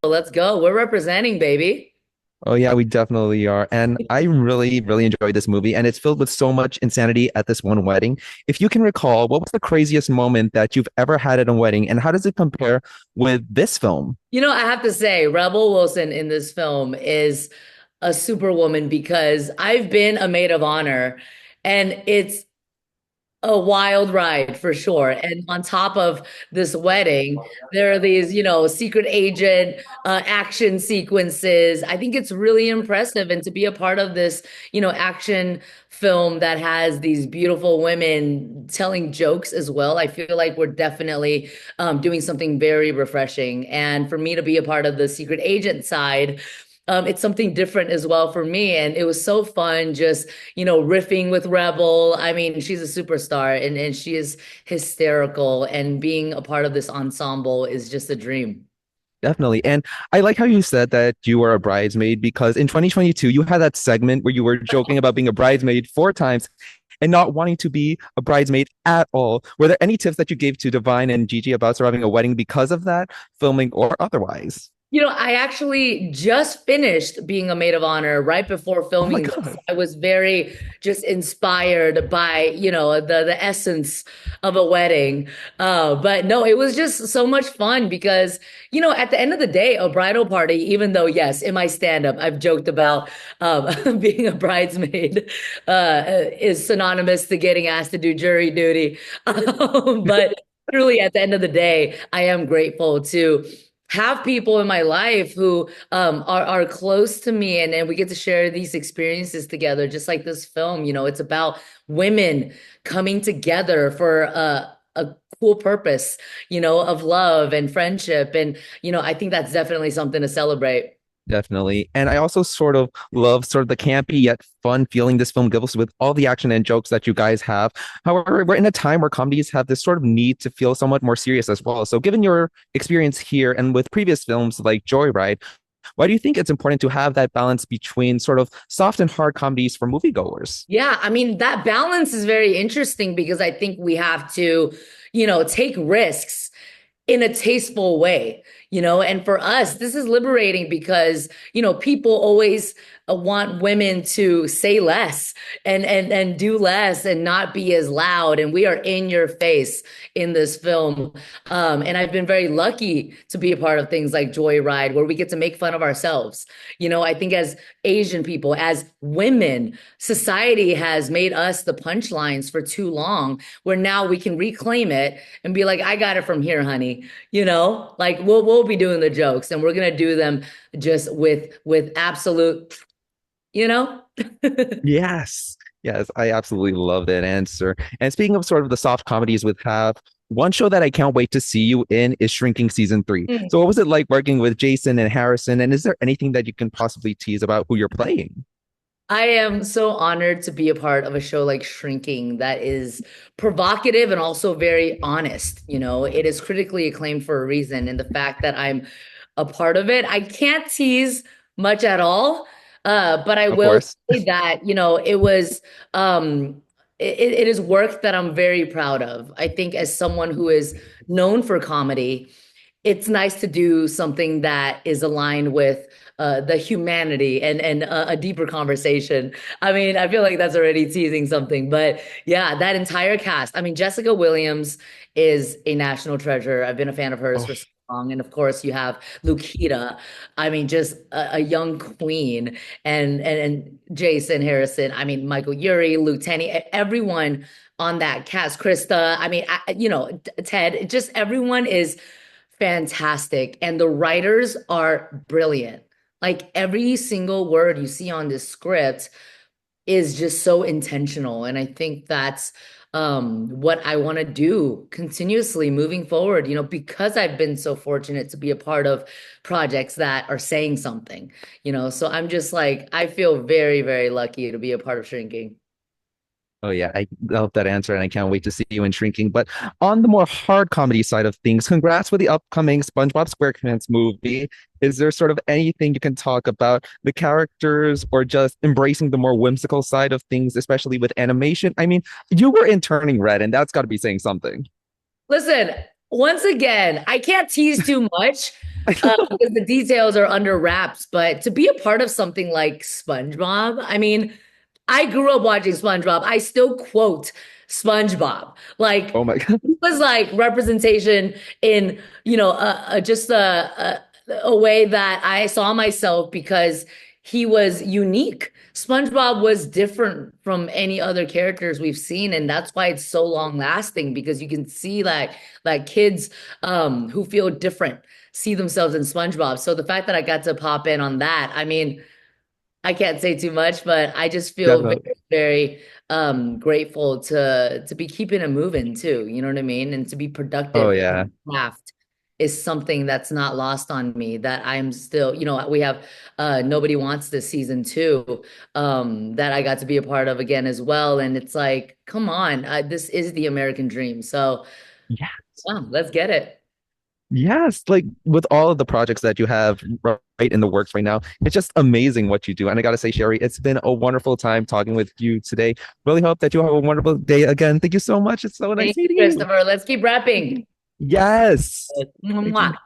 Let's go. We're representing, baby. Oh yeah, we definitely are. And I really, really enjoyed this movie. And it's filled with so much insanity at this one wedding. If you can recall, what was the craziest moment that you've ever had at a wedding? And how does it compare with this film? I have to say, Rebel Wilson in this film is a superwoman because I've been a maid of honor and it's a wild ride for sure. And on top of this wedding, there are these, secret agent action sequences. I think it's really impressive. And to be a part of this, action film that has these beautiful women telling jokes as well, I feel like we're definitely doing something very refreshing. And for me to be a part of the secret agent side, it's something different as well for me. And it was so fun just, riffing with Rebel. I mean, she's a superstar and she is hysterical. And being a part of this ensemble is just a dream. Definitely. And I like how you said that you were a bridesmaid because in 2022, you had that segment where you were joking about being a bridesmaid 4 times and not wanting to be a bridesmaid at all. Were there any tips that you gave to Divine and Gigi about surviving a wedding because of that, filming or otherwise? I actually just finished being a maid of honor right before Oh my filming this. God. I was very just inspired by, the essence of a wedding. But no, it was just so much fun because, at the end of the day, a bridal party, even though, yes, in my stand-up, I've joked about being a bridesmaid is synonymous to getting asked to do jury duty. But truly, at the end of the day, I am grateful to have people in my life who are close to me and we get to share these experiences together, just like this film. It's about women coming together for a cool purpose, of love and friendship. And, I think that's definitely something to celebrate. Definitely. And I also sort of love sort of the campy yet fun feeling this film gives us with all the action and jokes that you guys have. However, we're in a time where comedies have this sort of need to feel somewhat more serious as well. So given your experience here and with previous films like Joyride, why do you think it's important to have that balance between sort of soft and hard comedies for moviegoers? Yeah, I mean, that balance is very interesting because I think we have to, take risks in a tasteful way, and for us, this is liberating because, people always want women to say less and do less and not be as loud. And we are in your face in this film. And I've been very lucky to be a part of things like Joyride, where we get to make fun of ourselves. I think as Asian people, as women, society has made us the punchlines for too long, where now we can reclaim it and be like, I got it from here, honey. Like we'll be doing the jokes and we're gonna do them just with absolute, you know? Yes. Yes, I absolutely love that answer. And speaking of sort of the soft comedies with have, one show that I can't wait to see you in is Shrinking season 3. Mm. So what was it like working with Jason and Harrison? And is there anything that you can possibly tease about who you're playing? I am so honored to be a part of a show like Shrinking that is provocative and also very honest. It is critically acclaimed for a reason. And the fact that I'm a part of it, I can't tease much at all. But I Of will course. say that, it is work that I'm very proud of. I think as someone who is known for comedy, it's nice to do something that is aligned with the humanity and a deeper conversation. I mean, I feel like that's already teasing something, but yeah, that entire cast. I mean, Jessica Williams is a national treasure. I've been a fan of hers Oh, for so long, and of course, you have Lukita. I mean, just a young queen, and Jason Harrison. I mean, Michael Yuri, Luke everyone on that cast. Krista. I mean, Ted. Just everyone is fantastic. And the writers are brilliant. Like every single word you see on this script is just so intentional. And I think that's what I want to do continuously moving forward, because I've been so fortunate to be a part of projects that are saying something, So I'm just like, I feel very, very lucky to be a part of Shrinking. oh yeah, I love that answer, and I can't wait to see you in Shrinking. But on the more hard comedy side of things, congrats with the upcoming SpongeBob SquarePants movie. Is there sort of anything you can talk about the characters or just embracing the more whimsical side of things, especially with animation? I mean, you were in Turning Red, and that's got to be saying something. Listen, once again, I can't tease too much, because the details are under wraps. But to be a part of something like SpongeBob, I mean, I grew up watching SpongeBob. I still quote SpongeBob. Like Oh my God. it was like representation in, just a way that I saw myself because he was unique. SpongeBob was different from any other characters we've seen, and that's why it's so long lasting because you can see like kids who feel different see themselves in SpongeBob. So the fact that I got to pop in on that, I mean, I can't say too much, but I just feel Definitely. very, very grateful to be keeping it moving too. You know what I mean? And to be Oh productive in yeah. the craft is something that's not lost on me. That I'm still, we have Nobody Wants This season two, that I got to be a part of again as well. And it's like, come on, this is the American dream. So yeah, let's get it. Yes, like with all of the projects that you have right in the works right now, it's just amazing what you do. And I gotta say, Sherry, it's been a wonderful time talking with you today. Really hope that you have a wonderful day again. Thank you so much. It's so nice Thank you, meeting you. Christopher. Let's keep rapping. Yes. Thank Mwah. you.